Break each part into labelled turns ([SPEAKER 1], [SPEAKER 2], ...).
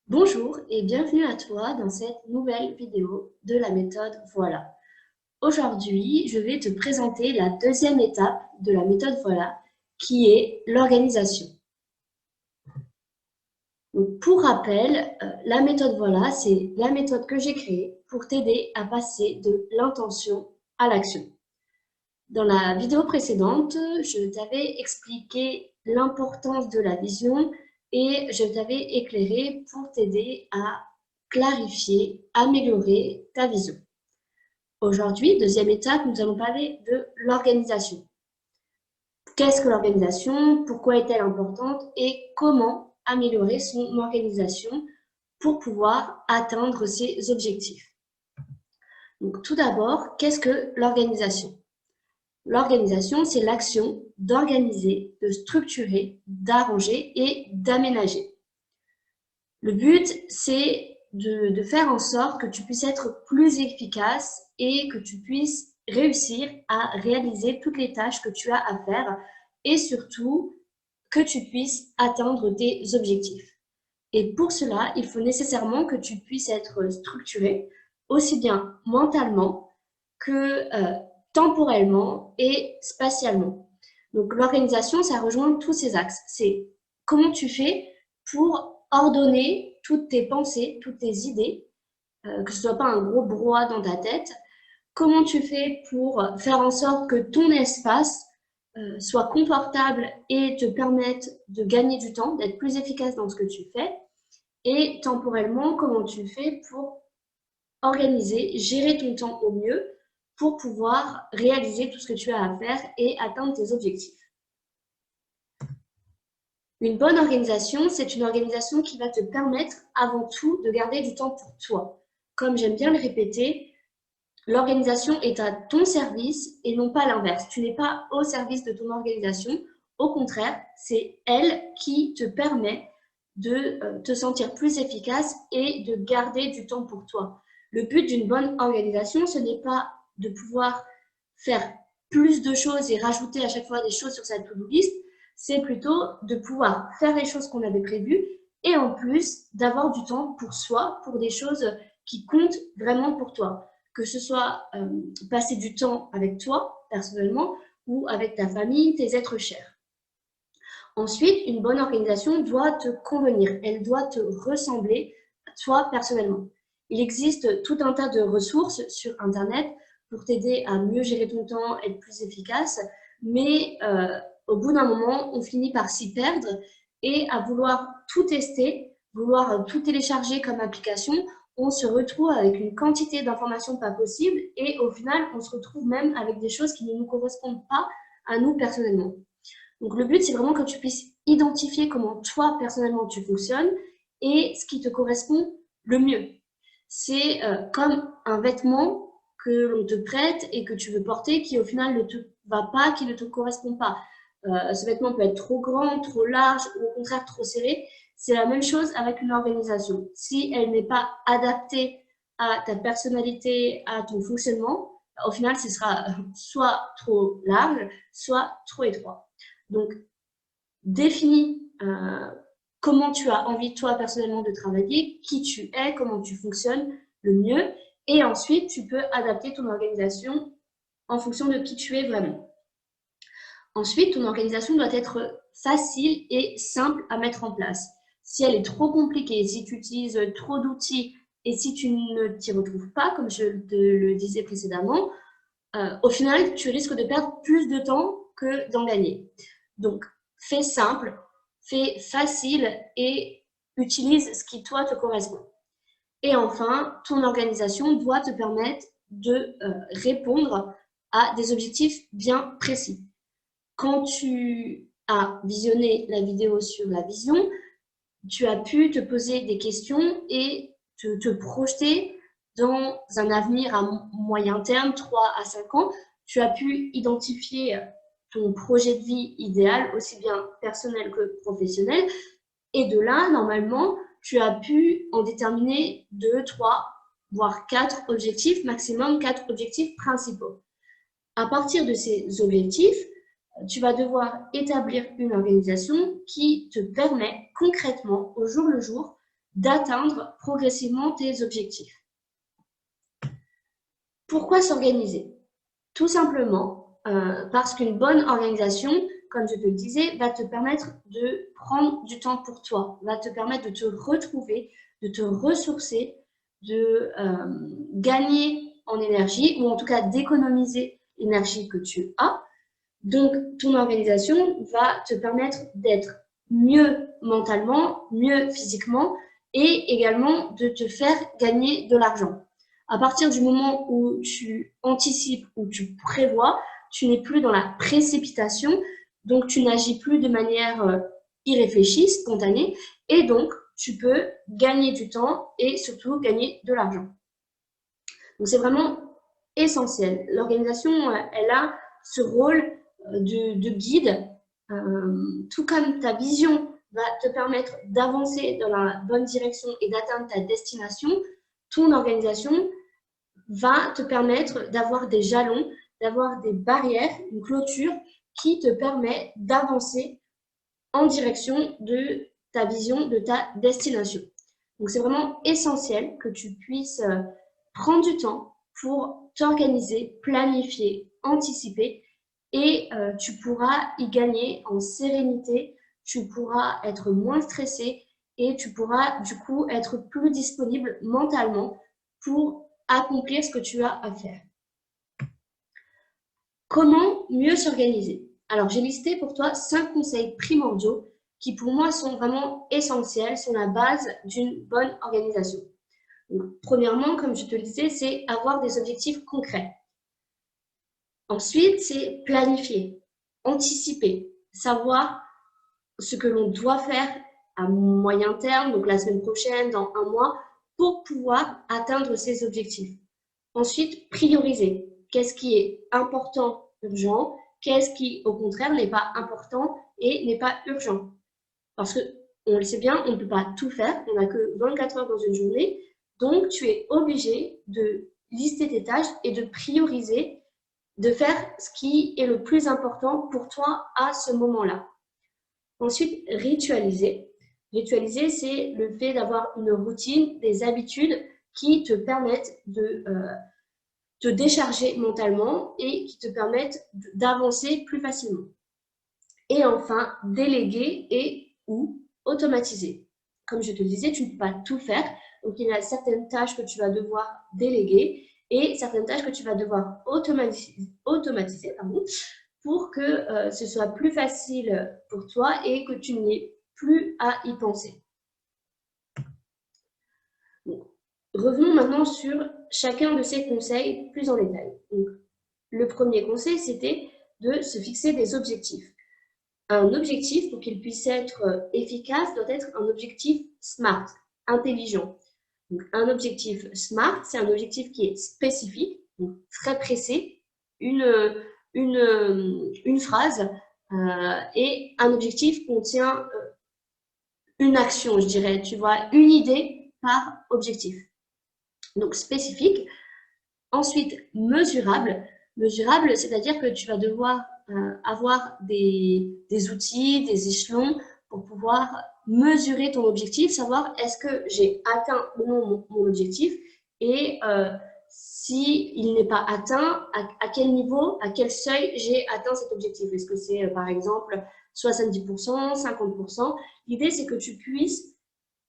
[SPEAKER 1] Bonjour et bienvenue à toi dans cette nouvelle vidéo de la méthode Voilà. Aujourd'hui, je vais te présenter la deuxième étape de la méthode Voilà, qui est l'organisation. Donc, pour rappel, la méthode Voilà, c'est la méthode que j'ai créée pour t'aider à passer de l'intention à l'action. Dans la vidéo précédente, je t'avais expliqué l'importance de la vision et je t'avais éclairé pour t'aider à clarifier, améliorer ta vision. Aujourd'hui, deuxième étape, nous allons parler de l'organisation. Qu'est-ce que l'organisation? Pourquoi est-elle importante? Et comment améliorer son organisation pour pouvoir atteindre ses objectifs? Donc, tout d'abord, qu'est-ce que l'organisation? L'organisation, c'est l'action d'organiser, de structurer, d'arranger et d'aménager. Le but, c'est de faire en sorte que tu puisses être plus efficace et que tu puisses réussir à réaliser toutes les tâches que tu as à faire et surtout que tu puisses atteindre tes objectifs. Et pour cela, il faut nécessairement que tu puisses être structuré, aussi bien mentalement que temporellement et spatialement. Donc l'organisation, ça rejoint tous ces axes. C'est comment tu fais pour ordonner toutes tes pensées, toutes tes idées, que ce soit pas un gros brouhaha dans ta tête. Comment tu fais pour faire en sorte que ton espace soit confortable et te permette de gagner du temps, d'être plus efficace dans ce que tu fais. Et temporellement, comment tu fais pour organiser, gérer ton temps au mieux pour pouvoir réaliser tout ce que tu as à faire et atteindre tes objectifs. Une bonne organisation, c'est une organisation qui va te permettre avant tout de garder du temps pour toi. Comme j'aime bien le répéter, l'organisation est à ton service et non pas l'inverse. Tu n'es pas au service de ton organisation. Au contraire, c'est elle qui te permet de te sentir plus efficace et de garder du temps pour toi. Le but d'une bonne organisation, ce n'est pas de pouvoir faire plus de choses et rajouter à chaque fois des choses sur sa to-do list, c'est plutôt de pouvoir faire les choses qu'on avait prévues et en plus d'avoir du temps pour soi, pour des choses qui comptent vraiment pour toi. Que ce soit passer du temps avec toi, personnellement, ou avec ta famille, tes êtres chers. Ensuite, une bonne organisation doit te convenir, elle doit te ressembler à toi personnellement. Il existe tout un tas de ressources sur Internet pour t'aider à mieux gérer ton temps, être plus efficace, mais au bout d'un moment, on finit par s'y perdre et à vouloir tout tester, vouloir tout télécharger comme application, on se retrouve avec une quantité d'informations pas possible et au final, on se retrouve même avec des choses qui ne nous correspondent pas à nous personnellement. Donc le but, c'est vraiment que tu puisses identifier comment toi, personnellement, tu fonctionnes et ce qui te correspond le mieux. C'est comme un vêtement que l'on te prête et que tu veux porter qui au final ne te va pas, qui ne te correspond pas. Ce vêtement peut être trop grand, trop large ou au contraire trop serré. C'est la même chose avec une organisation. Si elle n'est pas adaptée à ta personnalité, à ton fonctionnement, au final, ce sera soit trop large, soit trop étroit. Donc, définis comment tu as envie, toi, personnellement, de travailler, qui tu es, comment tu fonctionnes le mieux. Et ensuite, tu peux adapter ton organisation en fonction de qui tu es vraiment. Ensuite, ton organisation doit être facile et simple à mettre en place. Si elle est trop compliquée, si tu utilises trop d'outils et si tu ne t'y retrouves pas, comme je te le disais précédemment, au final, tu risques de perdre plus de temps que d'en gagner. Donc, fais simple, fais facile et utilise ce qui, toi, te correspond. Et enfin, ton organisation doit te permettre de répondre à des objectifs bien précis. Quand tu as visionné la vidéo sur la vision, tu as pu te poser des questions et te projeter dans un avenir à moyen terme, 3 à 5 ans. Tu as pu identifier ton projet de vie idéal, aussi bien personnel que professionnel. Et de là, normalement, tu as pu en déterminer 2, 3, voire 4 objectifs, maximum 4 objectifs principaux. À partir de ces objectifs, tu vas devoir établir une organisation qui te permet concrètement, au jour le jour, d'atteindre progressivement tes objectifs. Pourquoi s'organiser? Tout simplement parce qu'une bonne organisation, comme je te le disais, va te permettre de prendre du temps pour toi, va te permettre de te retrouver, de te ressourcer, de gagner en énergie ou en tout cas d'économiser l'énergie que tu as. Donc, ton organisation va te permettre d'être mieux mentalement, mieux physiquement et également de te faire gagner de l'argent. À partir du moment où tu anticipes, où tu prévois, tu n'es plus dans la précipitation, donc tu n'agis plus de manière irréfléchie, spontanée, et donc tu peux gagner du temps et surtout gagner de l'argent. Donc c'est vraiment essentiel. L'organisation, elle a ce rôle de guide, tout comme ta vision va te permettre d'avancer dans la bonne direction et d'atteindre ta destination, ton organisation va te permettre d'avoir des jalons, d'avoir des barrières, une clôture qui te permet d'avancer en direction de ta vision, de ta destination. Donc, c'est vraiment essentiel que tu puisses prendre du temps pour t'organiser, planifier, anticiper et tu pourras y gagner en sérénité, tu pourras être moins stressé et tu pourras du coup être plus disponible mentalement pour accomplir ce que tu as à faire. Comment mieux s'organiser? Alors, j'ai listé pour toi 5 conseils primordiaux qui, pour moi, sont vraiment essentiels, sont la base d'une bonne organisation. Donc, premièrement, comme je te le disais, c'est avoir des objectifs concrets. Ensuite, c'est planifier, anticiper, savoir ce que l'on doit faire à moyen terme, donc la semaine prochaine, dans un mois, pour pouvoir atteindre ces objectifs. Ensuite, prioriser. Qu'est-ce qui est important, urgent? Qu'est-ce qui, au contraire, n'est pas important et n'est pas urgent? Parce que, on le sait bien, on ne peut pas tout faire. On n'a que 24 heures dans une journée. Donc, tu es obligé de lister tes tâches et de prioriser, de faire ce qui est le plus important pour toi à ce moment-là. Ensuite, ritualiser. Ritualiser, c'est le fait d'avoir une routine, des habitudes qui te permettent de te décharger mentalement et qui te permettent d'avancer plus facilement. Et enfin, déléguer et ou automatiser. Comme je te le disais, tu ne peux pas tout faire. Donc, il y a certaines tâches que tu vas devoir déléguer et certaines tâches que tu vas devoir automatiser pour que ce soit plus facile pour toi et que tu n'aies plus à y penser. Donc, revenons maintenant sur chacun de ces conseils plus en détail. Donc, le premier conseil, c'était de se fixer des objectifs. Un objectif, pour qu'il puisse être efficace, doit être un objectif SMART, intelligent. Donc, un objectif SMART, c'est un objectif qui est spécifique, donc très précis, une phrase, et un objectif contient une action, je dirais, tu vois, une idée par objectif. Donc, spécifique. Ensuite, mesurable. Mesurable, c'est-à-dire que tu vas devoir avoir des outils, des échelons pour pouvoir mesurer ton objectif, savoir est-ce que j'ai atteint ou non mon objectif et s'il n'est pas atteint, à quel niveau, à quel seuil j'ai atteint cet objectif. Est-ce que c'est par exemple 70%, 50%? L'idée, c'est que tu puisses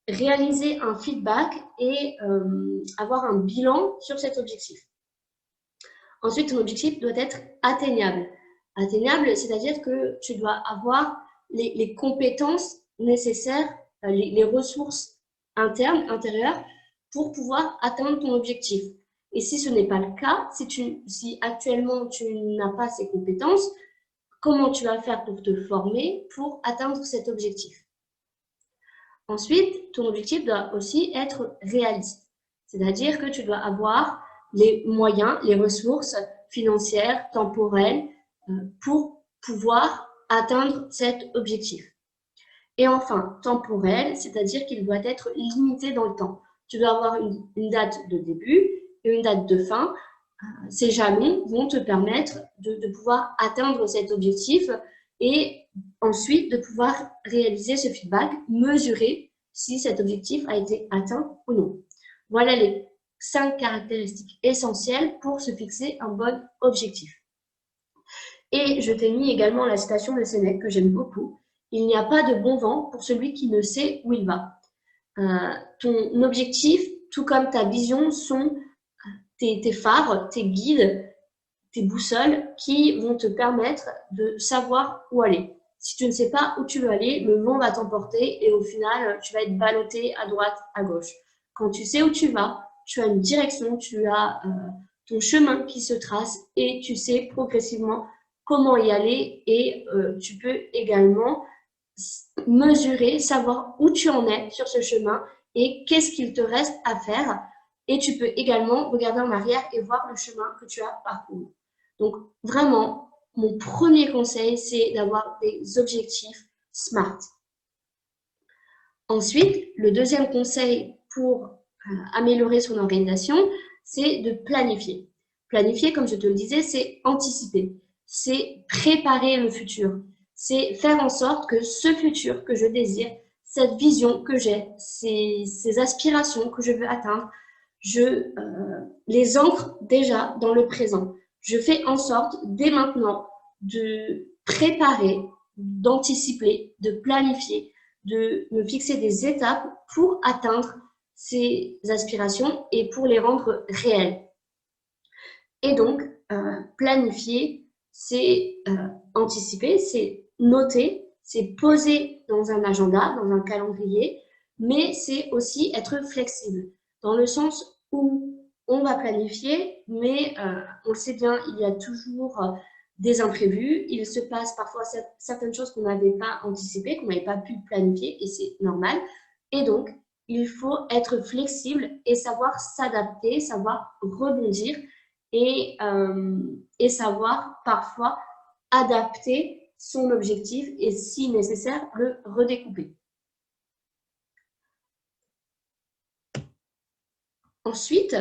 [SPEAKER 1] réaliser un feedback et avoir un bilan sur cet objectif. Ensuite, ton objectif doit être atteignable. Atteignable, c'est-à-dire que tu dois avoir les compétences nécessaires, les ressources internes, intérieures, pour pouvoir atteindre ton objectif. Et si ce n'est pas le cas, si actuellement tu n'as pas ces compétences, comment tu vas faire pour te former pour atteindre cet objectif? Ensuite, ton objectif doit aussi être réaliste. C'est-à-dire que tu dois avoir les moyens, les ressources financières, temporelles, pour pouvoir atteindre cet objectif. Et enfin, temporel, c'est-à-dire qu'il doit être limité dans le temps. Tu dois avoir une date de début et une date de fin. Ces jalons vont te permettre de pouvoir atteindre cet objectif et ensuite de pouvoir réaliser ce feedback, mesurer si cet objectif a été atteint ou non. Voilà les 5 caractéristiques essentielles pour se fixer un bon objectif. Et je t'ai mis également la citation de Sénèque que j'aime beaucoup. Il n'y a pas de bon vent pour celui qui ne sait où il va. Ton objectif, tout comme ta vision, sont tes phares, tes guides, tes boussoles qui vont te permettre de savoir où aller. Si tu ne sais pas où tu veux aller, le vent va t'emporter et au final, tu vas être ballotté à droite, à gauche. Quand tu sais où tu vas, tu as une direction, tu as ton chemin qui se trace et tu sais progressivement comment y aller et tu peux également mesurer, savoir où tu en es sur ce chemin et qu'est-ce qu'il te reste à faire. Et tu peux également regarder en arrière et voir le chemin que tu as parcouru. Donc vraiment, mon premier conseil, c'est d'avoir des objectifs SMART. Ensuite, le deuxième conseil pour améliorer son organisation, c'est de planifier. Planifier, comme je te le disais, c'est anticiper, c'est préparer le futur, c'est faire en sorte que ce futur que je désire, cette vision que j'ai, ces aspirations que je veux atteindre, je les ancre déjà dans le présent. Je fais en sorte dès maintenant de préparer, d'anticiper, de planifier, de me fixer des étapes pour atteindre ces aspirations et pour les rendre réelles. Et donc, planifier, c'est anticiper, c'est noter, c'est poser dans un agenda, dans un calendrier, mais c'est aussi être flexible, dans le sens où on va planifier, mais on le sait bien, il y a toujours des imprévus, il se passe parfois certaines choses qu'on n'avait pas anticipées, qu'on n'avait pas pu planifier, et c'est normal. Et donc, il faut être flexible et savoir s'adapter, savoir rebondir et savoir parfois adapter son objectif et, si nécessaire, le redécouper. Ensuite,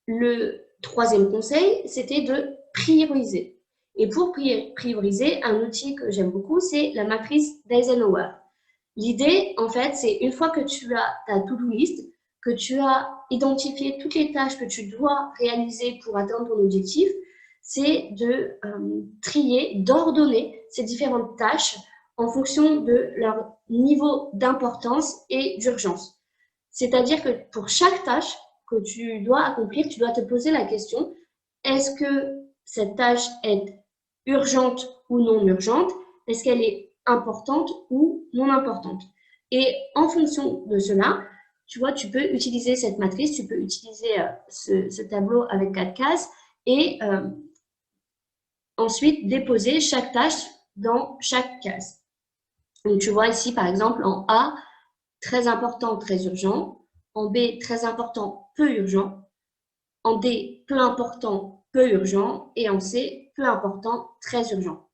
[SPEAKER 1] le troisième conseil, c'était de prioriser. Et pour prioriser, un outil que j'aime beaucoup, c'est la matrice d'Eisenhower. L'idée, en fait, c'est une fois que tu as ta to-do list, que tu as identifié toutes les tâches que tu dois réaliser pour atteindre ton objectif, c'est de trier, d'ordonner ces différentes tâches en fonction de leur niveau d'importance et d'urgence. C'est-à-dire que pour chaque tâche que tu dois accomplir, tu dois te poser la question, est-ce que cette tâche est urgente ou non urgente? Est-ce qu'elle est importante ou non importante? Et en fonction de cela, tu vois, tu peux utiliser cette matrice, tu peux utiliser ce tableau avec 4 cases et ensuite déposer chaque tâche dans chaque case. Donc tu vois ici par exemple en A, très important, très urgent. En B, très important, peu urgent. En D, peu important, peu urgent. Et en C, peu important, très urgent.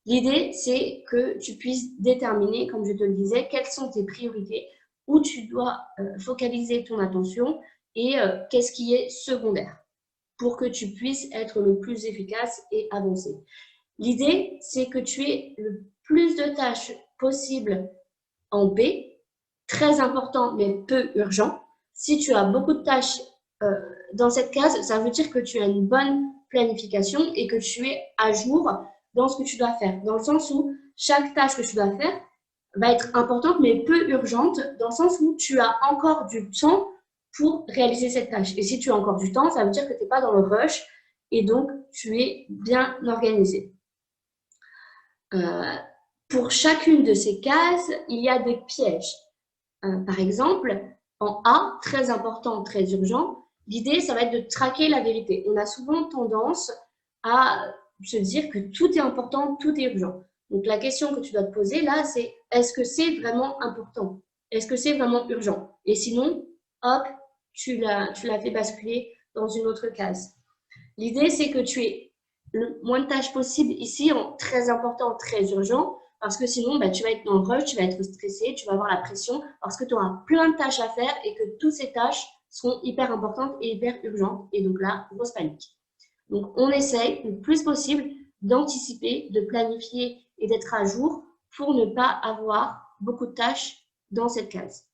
[SPEAKER 1] L'idée, c'est que tu puisses déterminer, comme je te le disais, quelles sont tes priorités, où tu dois focaliser ton attention et qu'est-ce qui est secondaire pour que tu puisses être le plus efficace et avancer. L'idée, c'est que tu aies le plus de tâches possible en B, très important mais peu urgent. Si tu as beaucoup de tâches dans cette case, ça veut dire que tu as une bonne planification et que tu es à jour dans ce que tu dois faire. Dans le sens où chaque tâche que tu dois faire va être importante mais peu urgente, dans le sens où tu as encore du temps pour réaliser cette tâche. Et si tu as encore du temps, ça veut dire que tu n'es pas dans le rush et donc tu es bien organisé. Pour chacune de ces cases, il y a des pièges. Par exemple, en A, très important, très urgent, l'idée, ça va être de traquer la vérité. On a souvent tendance à se dire que tout est important, tout est urgent. Donc, la question que tu dois te poser là, c'est est-ce que c'est vraiment important? Est-ce que c'est vraiment urgent? Et sinon, hop, tu l'as fait basculer dans une autre case. L'idée, c'est que tu aies le moins de tâches possible ici en très important, très urgent, parce que sinon, tu vas être dans le rush, tu vas être stressé, tu vas avoir la pression, parce que tu auras plein de tâches à faire et que toutes ces tâches seront hyper importantes et hyper urgentes. Et donc là, grosse panique. Donc, on essaye le plus possible d'anticiper, de planifier et d'être à jour pour ne pas avoir beaucoup de tâches dans cette case.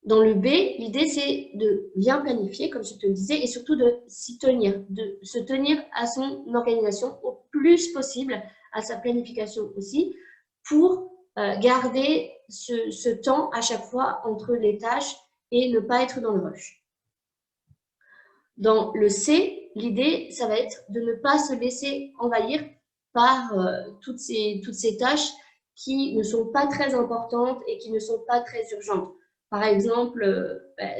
[SPEAKER 1] Dans le B, l'idée, c'est de bien planifier, comme je te le disais, et surtout de s'y tenir, de se tenir à son organisation au plus possible, à sa planification aussi, pour garder ce temps à chaque fois entre les tâches et ne pas être dans le rush. Dans le C, l'idée, ça va être de ne pas se laisser envahir par toutes ces tâches qui ne sont pas très importantes et qui ne sont pas très urgentes. Par exemple,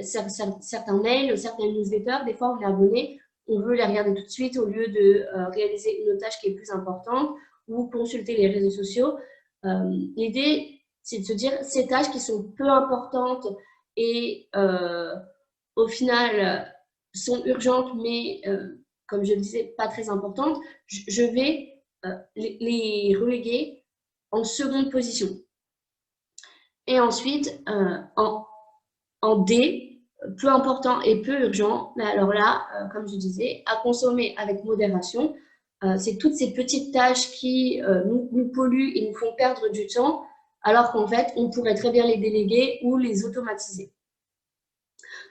[SPEAKER 1] certains mails, certaines newsletters, des fois on est abonné, on veut les regarder tout de suite au lieu de réaliser une tâche qui est plus importante ou consulter les réseaux sociaux. L'idée, c'est de se dire ces tâches qui sont peu importantes et au final sont urgentes, mais comme je le disais, pas très importantes, je vais les reléguer en seconde position. Et ensuite, en D, peu important et peu urgent, mais alors là, comme je disais, à consommer avec modération. C'est toutes ces petites tâches qui nous polluent et nous font perdre du temps, alors qu'en fait, on pourrait très bien les déléguer ou les automatiser.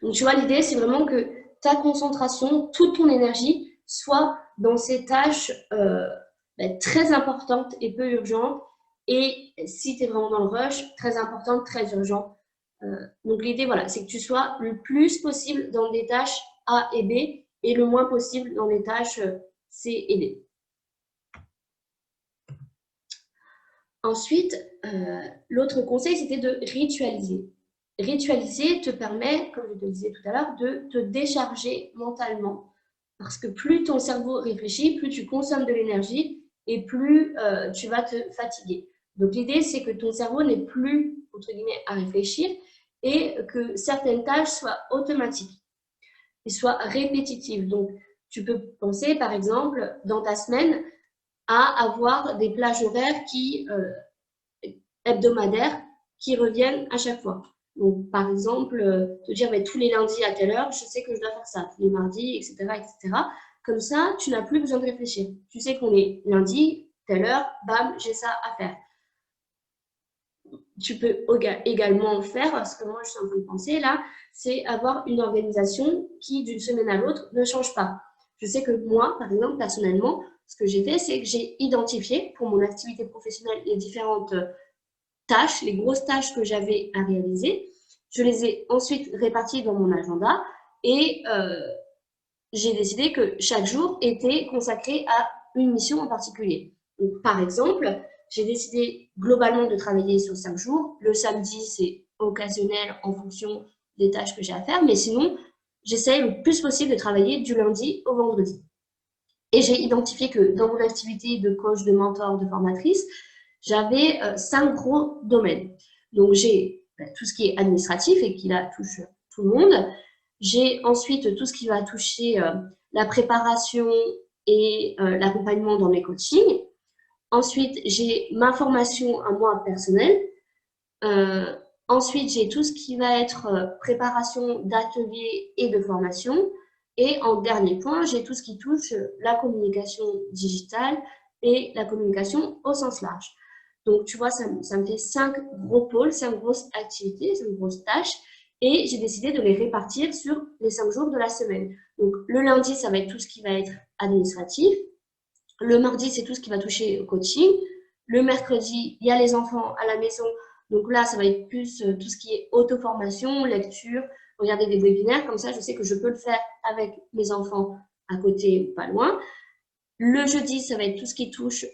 [SPEAKER 1] Donc, tu vois, l'idée, c'est vraiment que ta concentration, toute ton énergie soit dans ces tâches très importantes et peu urgentes. Et si tu es vraiment dans le rush, très importante, très urgent. Donc, l'idée, voilà, c'est que tu sois le plus possible dans des tâches A et B et le moins possible dans des tâches C et D. Ensuite, l'autre conseil, c'était de ritualiser. Ritualiser te permet, comme je te le disais tout à l'heure, de te décharger mentalement. Parce que plus ton cerveau réfléchit, plus tu consommes de l'énergie et plus tu vas te fatiguer. Donc l'idée, c'est que ton cerveau n'ait plus, entre guillemets, à réfléchir et que certaines tâches soient automatiques et soient répétitives. Donc tu peux penser, par exemple, dans ta semaine, à avoir des plages horaires hebdomadaires qui reviennent à chaque fois. Donc, par exemple, te dire tous les lundis à telle heure, je sais que je dois faire ça, tous les mardis, etc., etc. Comme ça, tu n'as plus besoin de réfléchir. Tu sais qu'on est lundi, telle heure, bam, j'ai ça à faire. Tu peux également faire, ce que moi je suis en train de penser là, c'est avoir une organisation qui, d'une semaine à l'autre, ne change pas. Je sais que moi, par exemple, personnellement, ce que j'ai fait, c'est que j'ai identifié pour mon activité professionnelle les différentes tâches, les grosses tâches que j'avais à réaliser. Je les ai ensuite réparties dans mon agenda et j'ai décidé que chaque jour était consacré à une mission en particulier. Donc, par exemple, j'ai décidé globalement de travailler sur 5 jours. Le samedi, c'est occasionnel en fonction des tâches que j'ai à faire, mais sinon, j'essaie le plus possible de travailler du lundi au vendredi. Et j'ai identifié que dans mon activité de coach, de mentor, de formatrice, j'avais 5 gros domaines. Donc, j'ai tout ce qui est administratif et qui là touche tout le monde. J'ai ensuite tout ce qui va toucher la préparation et l'accompagnement dans mes coachings. Ensuite, j'ai ma formation à moi personnelle. Ensuite, j'ai tout ce qui va être préparation d'ateliers et de formation. Et en dernier point, j'ai tout ce qui touche la communication digitale et la communication au sens large. Donc, tu vois, ça me fait 5 gros pôles, 5 grosses activités, 5 grosses tâches. Et j'ai décidé de les répartir sur les 5 jours de la semaine. Donc, le lundi, ça va être tout ce qui va être administratif. Le mardi, c'est tout ce qui va toucher au coaching. Le mercredi, il y a les enfants à la maison. Donc là, ça va être plus tout ce qui est auto-formation, lecture, regarder des webinaires. Comme ça, je sais que je peux le faire avec mes enfants à côté, pas loin. Le jeudi, ça va être tout ce qui touche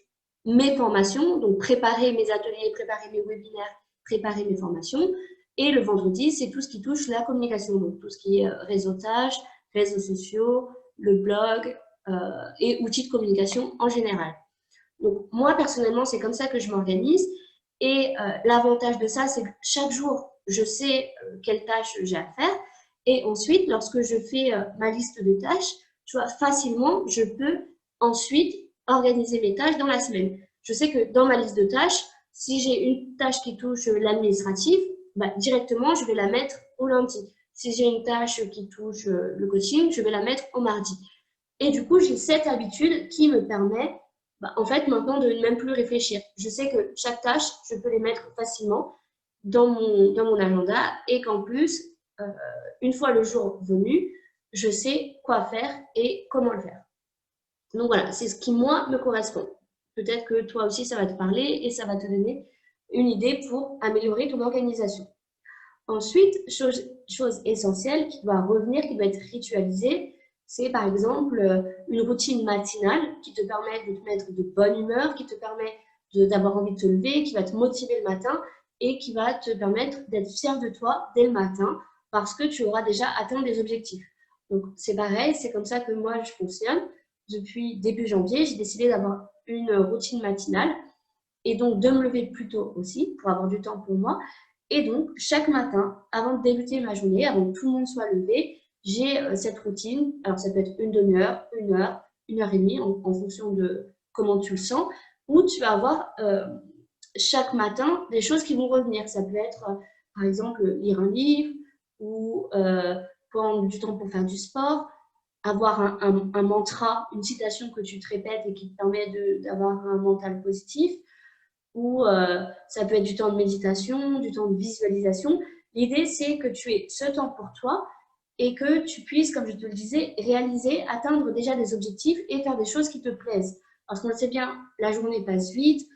[SPEAKER 1] mes formations, donc préparer mes ateliers, préparer mes webinaires, préparer mes formations. Et le vendredi, c'est tout ce qui touche la communication, donc tout ce qui est réseautage, réseaux sociaux, le blog et outils de communication en général. Donc moi, personnellement, c'est comme ça que je m'organise. Et l'avantage de ça, c'est que chaque jour, je sais quelles tâches j'ai à faire. Et ensuite, lorsque je fais ma liste de tâches, tu vois, facilement, je peux ensuite organiser mes tâches dans la semaine. Je sais que dans ma liste de tâches, si j'ai une tâche qui touche l'administratif, directement, je vais la mettre au lundi. Si j'ai une tâche qui touche le coaching, je vais la mettre au mardi. Et du coup, j'ai cette habitude qui me permet, en fait, maintenant de ne même plus réfléchir. Je sais que chaque tâche, je peux les mettre facilement. dans mon agenda et qu'en plus, une fois le jour venu, je sais quoi faire et comment le faire. Donc voilà, c'est ce qui, moi, me correspond. Peut-être que toi aussi, ça va te parler et ça va te donner une idée pour améliorer ton organisation. Ensuite, chose essentielle qui doit revenir, qui doit être ritualisée, c'est par exemple une routine matinale qui te permet de te mettre de bonne humeur, qui te permet d'avoir envie de te lever, qui va te motiver le matin et qui va te permettre d'être fier de toi dès le matin parce que tu auras déjà atteint des objectifs. Donc c'est pareil, c'est comme ça que moi je fonctionne. Depuis début janvier, j'ai décidé d'avoir une routine matinale et donc de me lever plus tôt aussi pour avoir du temps pour moi. Et donc, chaque matin, avant de débuter ma journée, avant que tout le monde soit levé, j'ai cette routine. Alors, ça peut être une demi-heure, une heure et demie, en fonction de comment tu le sens, où tu vas avoir chaque matin des choses qui vont revenir. Ça peut être, par exemple, lire un livre ou prendre du temps pour faire du sport, avoir un mantra, une citation que tu te répètes et qui te permet d'avoir un mental positif, ou ça peut être du temps de méditation, du temps de visualisation. L'idée, c'est que tu aies ce temps pour toi et que tu puisses, comme je te le disais, réaliser, atteindre déjà des objectifs et faire des choses qui te plaisent. Parce qu'on le sait bien, la journée passe vite.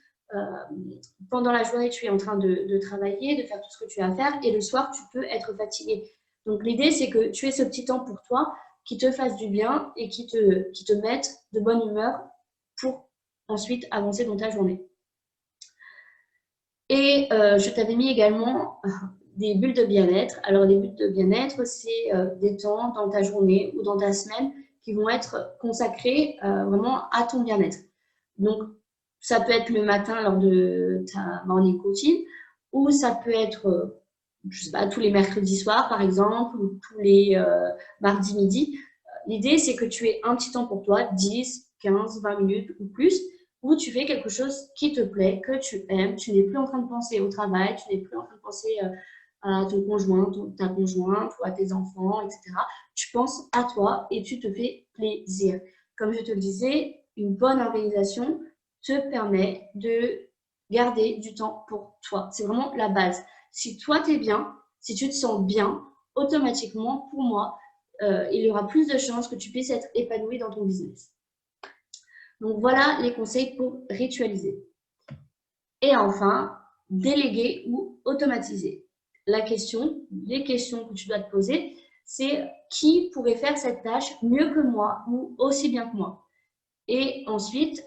[SPEAKER 1] Pendant la journée, tu es en train de travailler, de faire tout ce que tu as à faire et le soir, tu peux être fatigué. Donc, l'idée, c'est que tu aies ce petit temps pour toi qui te fasse du bien et qui te mette de bonne humeur pour ensuite avancer dans ta journée. Et je t'avais mis également des bulles de bien-être. Alors, les bulles de bien-être, c'est des temps dans ta journée ou dans ta semaine qui vont être consacrés vraiment à ton bien-être. Donc, ça peut être le matin lors de ta morning routine ou ça peut être, je sais pas, tous les mercredis soirs, par exemple, ou tous les mardis midi. L'idée, c'est que tu aies un petit temps pour toi, 10, 15, 20 minutes ou plus, où tu fais quelque chose qui te plaît, que tu aimes, tu n'es plus en train de penser au travail, tu n'es plus en train de penser à ton conjoint, ta conjointe ou à tes enfants, etc. Tu penses à toi et tu te fais plaisir. Comme je te le disais, une bonne organisation te permet de garder du temps pour toi. C'est vraiment la base. Si toi, tu es bien, si tu te sens bien, automatiquement, pour moi, il y aura plus de chances que tu puisses être épanoui dans ton business. Donc voilà les conseils pour ritualiser. Et enfin, déléguer ou automatiser. Les questions que tu dois te poser, c'est qui pourrait faire cette tâche mieux que moi ou aussi bien que moi. Et ensuite,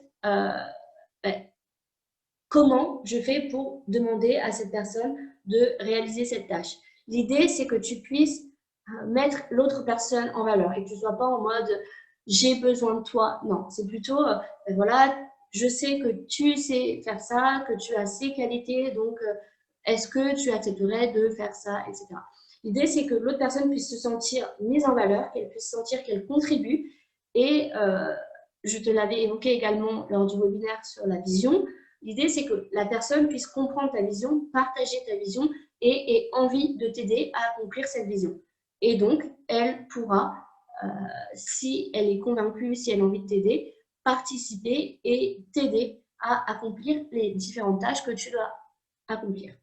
[SPEAKER 1] comment je fais pour demander à cette personne de réaliser cette tâche. L'idée, c'est que tu puisses mettre l'autre personne en valeur et que tu ne sois pas en mode j'ai besoin de toi. Non, c'est plutôt voilà, je sais que tu sais faire ça, que tu as ces qualités, donc est-ce que tu accepterais de faire ça, etc. L'idée, c'est que l'autre personne puisse se sentir mise en valeur, qu'elle puisse sentir qu'elle contribue. Et je te l'avais évoqué également lors du webinaire sur la vision. L'idée, c'est que la personne puisse comprendre ta vision, partager ta vision et ait envie de t'aider à accomplir cette vision. Et donc, elle pourra, si elle est convaincue, si elle a envie de t'aider, participer et t'aider à accomplir les différentes tâches que tu dois accomplir.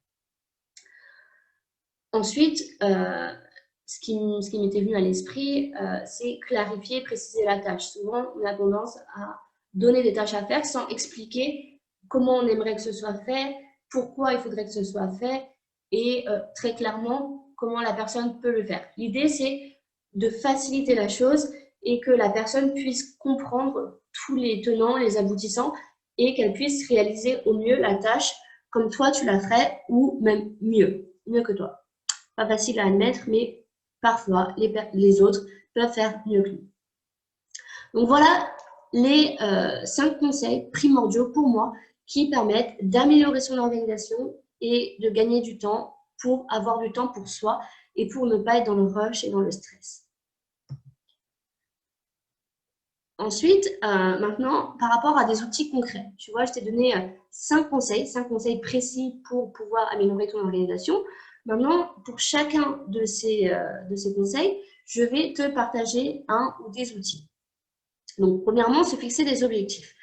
[SPEAKER 1] Ensuite, ce qui m'était venu à l'esprit, c'est clarifier, préciser la tâche. Souvent, on a tendance à donner des tâches à faire sans expliquer comment on aimerait que ce soit fait, pourquoi il faudrait que ce soit fait et très clairement comment la personne peut le faire. L'idée, c'est de faciliter la chose et que la personne puisse comprendre tous les tenants, les aboutissants et qu'elle puisse réaliser au mieux la tâche comme toi tu la ferais ou même mieux que toi. Pas facile à admettre, mais parfois les autres peuvent faire mieux que nous. Donc voilà les 5 conseils primordiaux pour moi qui permettent d'améliorer son organisation et de gagner du temps pour avoir du temps pour soi et pour ne pas être dans le rush et dans le stress. Ensuite, maintenant, par rapport à des outils concrets, tu vois, je t'ai donné 5 conseils précis pour pouvoir améliorer ton organisation. Maintenant, pour chacun de ces conseils, je vais te partager un ou des outils. Donc, premièrement, se fixer des objectifs.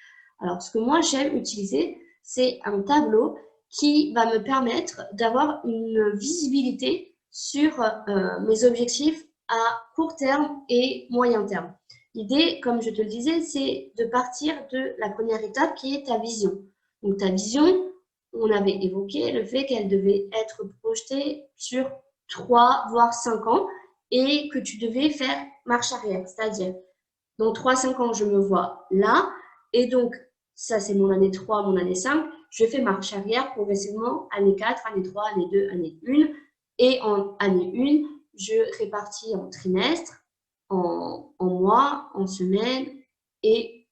[SPEAKER 1] Alors, ce que moi, j'aime utiliser, c'est un tableau qui va me permettre d'avoir une visibilité sur mes objectifs à court terme et moyen terme. L'idée, comme je te le disais, c'est de partir de la première étape qui est ta vision. Donc ta vision, on avait évoqué le fait qu'elle devait être projetée sur 3 voire 5 ans et que tu devais faire marche arrière, c'est-à-dire dans 3-5 ans, je me vois là et donc ça c'est mon année 3, mon année 5, je fais marche arrière progressivement, année 4, année 3, année 2, année 1 et en année 1, je répartis en trimestre, en mois, en semaines et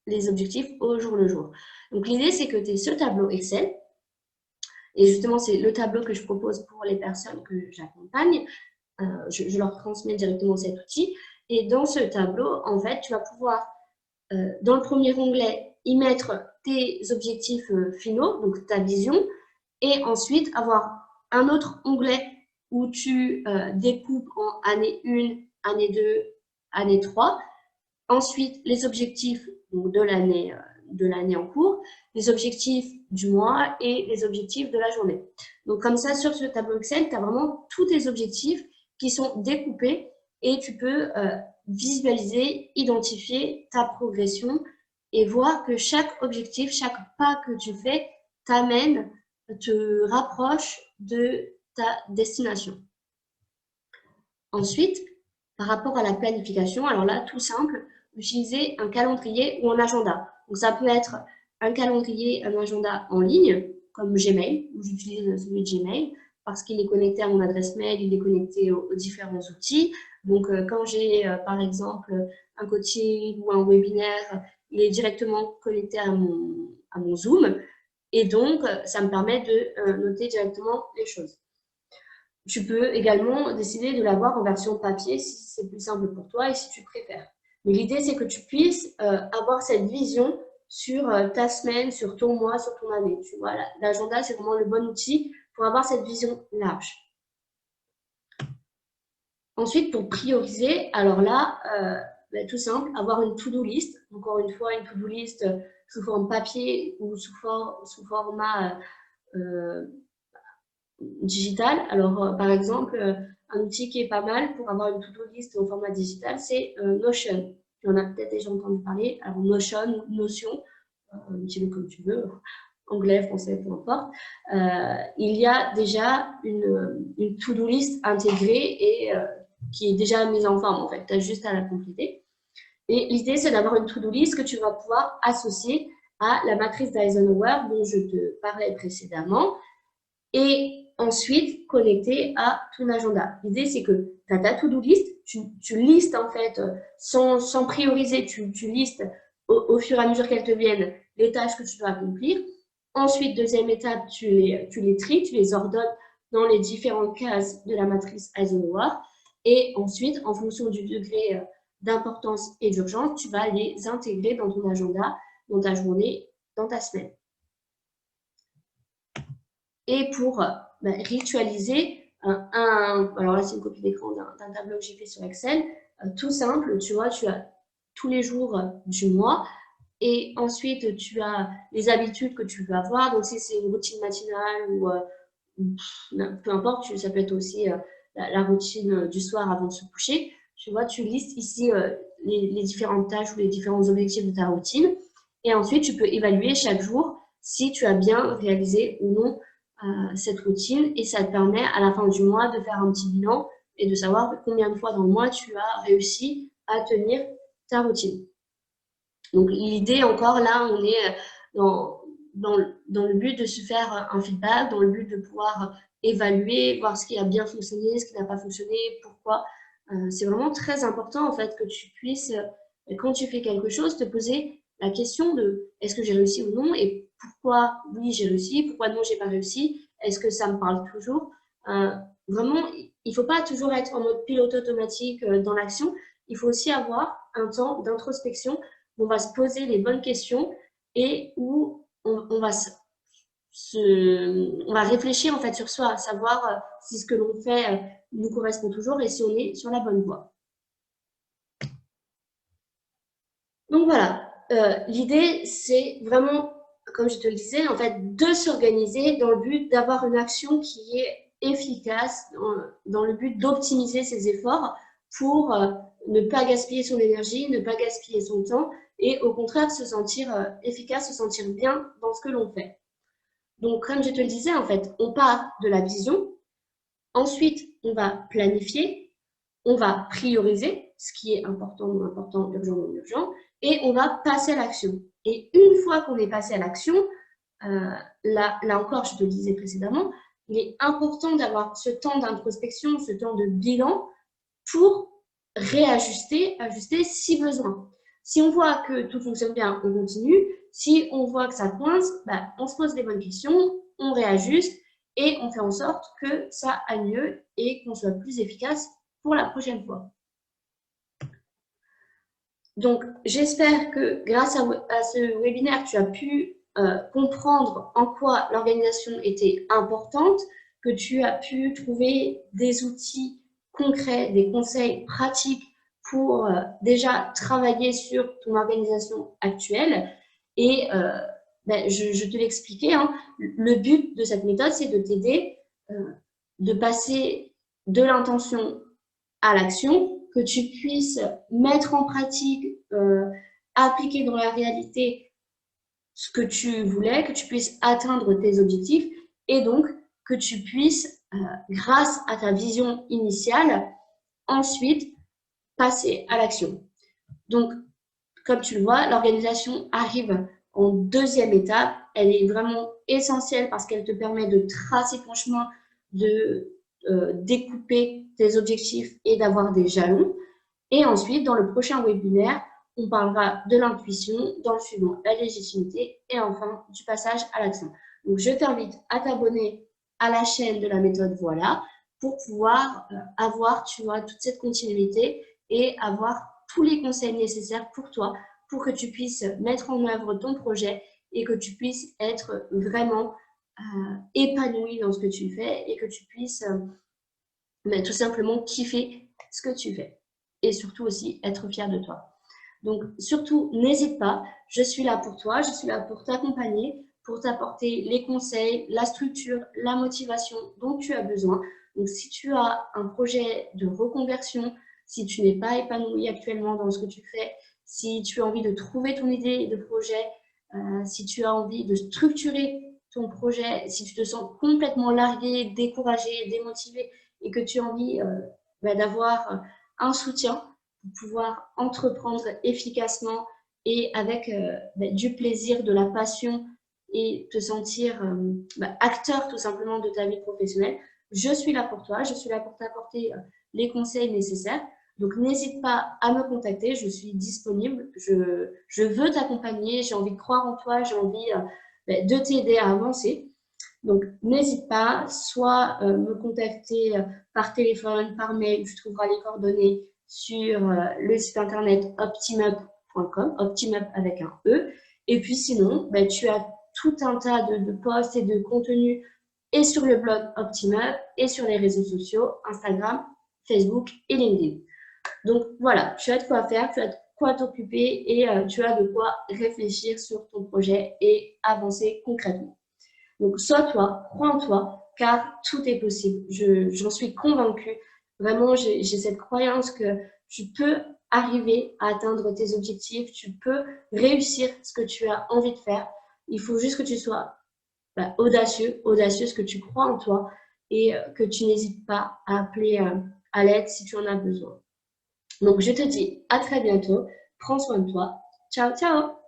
[SPEAKER 1] les objectifs au jour le jour. Donc l'idée c'est que tu aies ce tableau Excel et justement c'est le tableau que je propose pour les personnes que j'accompagne. Je leur transmets directement cet outil et dans ce tableau, en fait, tu vas pouvoir dans le premier onglet y mettre tes objectifs finaux, donc ta vision, et ensuite avoir un autre onglet où tu découpes en année 1, année 2, année 3. Ensuite, les objectifs donc, de l'année en cours, les objectifs du mois et les objectifs de la journée. Donc comme ça, sur ce tableau Excel, tu as vraiment tous tes objectifs qui sont découpés et tu peux visualiser, identifier ta progression et voir que chaque objectif, chaque pas que tu fais t'amène, te rapproche de ta destination. Ensuite, par rapport à la planification, alors là, tout simple, utiliser un calendrier ou un agenda. Donc ça peut être un calendrier, un agenda en ligne, comme Gmail, où j'utilise celui de Gmail, parce qu'il est connecté à mon adresse mail, il est connecté aux différents outils. Donc quand j'ai par exemple un coaching ou un webinaire, il est directement connecté à mon Zoom. Et donc, ça me permet de noter directement les choses. Tu peux également décider de l'avoir en version papier si c'est plus simple pour toi et si tu préfères. Mais l'idée, c'est que tu puisses avoir cette vision sur ta semaine, sur ton mois, sur ton année. Tu vois, l'agenda, c'est vraiment le bon outil pour avoir cette vision large. Ensuite, pour prioriser, alors là, tout simple, avoir une to-do list. Encore une fois, une to-do list sous forme papier ou sous format digital. Alors, par exemple, un outil qui est pas mal pour avoir une to-do list au format digital, c'est Notion. Tu en as peut-être déjà entendu parler. Alors, Notion, Notion, dis-le comme tu veux, anglais, français, peu importe. Il y a déjà une to-do list intégrée et qui est déjà mise en forme, en fait. Tu as juste à la compléter. Et l'idée, c'est d'avoir une to-do list que tu vas pouvoir associer à la matrice d'Eisenhower dont je te parlais précédemment. Et ensuite connecter à ton agenda. L'idée, c'est que tu as ta to-do list, tu listes en fait, sans prioriser, tu listes au fur et à mesure qu'elles te viennent les tâches que tu dois accomplir. Ensuite, deuxième étape, tu les tries, tu les ordonnes dans les différentes cases de la matrice Eisenhower. Et ensuite, en fonction du degré d'importance et d'urgence, tu vas les intégrer dans ton agenda, dans ta journée, dans ta semaine. Et pour ritualiser alors là c'est une copie d'écran d'un tableau que j'ai fait sur Excel, tout simple, tu vois, tu as tous les jours du mois et ensuite tu as les habitudes que tu veux avoir, donc si c'est une routine matinale ou peu importe, ça peut être aussi la routine du soir avant de se coucher, tu vois, tu listes ici les différentes tâches ou les différents objectifs de ta routine et ensuite tu peux évaluer chaque jour si tu as bien réalisé ou non cette routine et ça te permet à la fin du mois de faire un petit bilan et de savoir combien de fois dans le mois tu as réussi à tenir ta routine. Donc l'idée encore là, on est dans le but de se faire un feedback, dans le but de pouvoir évaluer, voir ce qui a bien fonctionné, ce qui n'a pas fonctionné, pourquoi. C'est vraiment très important en fait que tu puisses, quand tu fais quelque chose, te poser la question de est-ce que j'ai réussi ou non et pourquoi oui j'ai réussi, pourquoi non j'ai pas réussi, est-ce que ça me parle toujours. Vraiment, il ne faut pas toujours être en mode pilote automatique dans l'action, il faut aussi avoir un temps d'introspection où on va se poser les bonnes questions et où on va réfléchir en fait sur soi, savoir si ce que l'on fait nous correspond toujours et si on est sur la bonne voie. Donc voilà, l'idée c'est vraiment, comme je te le disais, en fait, de s'organiser dans le but d'avoir une action qui est efficace, dans le but d'optimiser ses efforts pour ne pas gaspiller son énergie, ne pas gaspiller son temps et au contraire se sentir efficace, se sentir bien dans ce que l'on fait. Donc, comme je te le disais, en fait, on part de la vision. Ensuite, on va planifier, on va prioriser ce qui est important, non important, urgent, non urgent, et on va passer à l'action. Et une fois qu'on est passé à l'action, là encore, je te le disais précédemment, il est important d'avoir ce temps d'introspection, ce temps de bilan pour réajuster, ajuster si besoin. Si on voit que tout fonctionne bien, on continue. Si on voit que ça coince, bah, on se pose les bonnes questions, on réajuste et on fait en sorte que ça aille mieux et qu'on soit plus efficace pour la prochaine fois. Donc, j'espère que grâce à ce webinaire, tu as pu comprendre en quoi l'organisation était importante, que tu as pu trouver des outils concrets, des conseils pratiques pour déjà travailler sur ton organisation actuelle. Et je te l'expliquais, hein, le but de cette méthode, c'est de t'aider de passer de l'intention à l'action, que tu puisses mettre en pratique, appliquer dans la réalité ce que tu voulais, que tu puisses atteindre tes objectifs et donc que tu puisses, grâce à ta vision initiale, ensuite passer à l'action. Donc, comme tu le vois, l'organisation arrive en deuxième étape. Elle est vraiment essentielle parce qu'elle te permet de tracer ton chemin, de découper tes objectifs et d'avoir des jalons. Et ensuite, dans le prochain webinaire, on parlera de l'intuition, dans le suivant, la légitimité et enfin du passage à l'action. Donc, je t'invite à t'abonner à la chaîne de la méthode Voilà pour pouvoir avoir, tu vois, toute cette continuité et avoir tous les conseils nécessaires pour toi, pour que tu puisses mettre en œuvre ton projet et que tu puisses être vraiment épanoui dans ce que tu fais et que tu puisses tout simplement kiffer ce que tu fais et surtout aussi être fier de toi. Donc surtout, n'hésite pas, je suis là pour toi, je suis là pour t'accompagner, pour t'apporter les conseils, la structure, la motivation dont tu as besoin. Donc si tu as un projet de reconversion, si tu n'es pas épanoui actuellement dans ce que tu fais, si tu as envie de trouver ton idée de projet, si tu as envie de structurer ton projet, si tu te sens complètement largué, découragé, démotivé et que tu as envie d'avoir un soutien pour pouvoir entreprendre efficacement et avec du plaisir, de la passion et te sentir acteur tout simplement de ta vie professionnelle, je suis là pour toi, je suis là pour t'apporter les conseils nécessaires. Donc, n'hésite pas à me contacter, je suis disponible, je veux t'accompagner, j'ai envie de croire en toi, j'ai envie de t'aider à avancer. Donc, n'hésite pas, soit me contacter par téléphone, par mail, tu trouveras les coordonnées sur le site internet optimup.com, optimup avec un E. Et puis sinon, tu as tout un tas de posts et de contenus et sur le blog Optimup et sur les réseaux sociaux, Instagram, Facebook et LinkedIn. Donc voilà, tu as de quoi faire, tu as de quoi t'occuper et tu as de quoi réfléchir sur ton projet et avancer concrètement. Donc sois toi, crois en toi, car tout est possible. J'en suis convaincue. Vraiment, j'ai cette croyance que tu peux arriver à atteindre tes objectifs, tu peux réussir ce que tu as envie de faire. Il faut juste que tu sois audacieuse, que tu crois en toi et que tu n'hésites pas à appeler à l'aide si tu en as besoin. Donc, je te dis à très bientôt. Prends soin de toi. Ciao, ciao!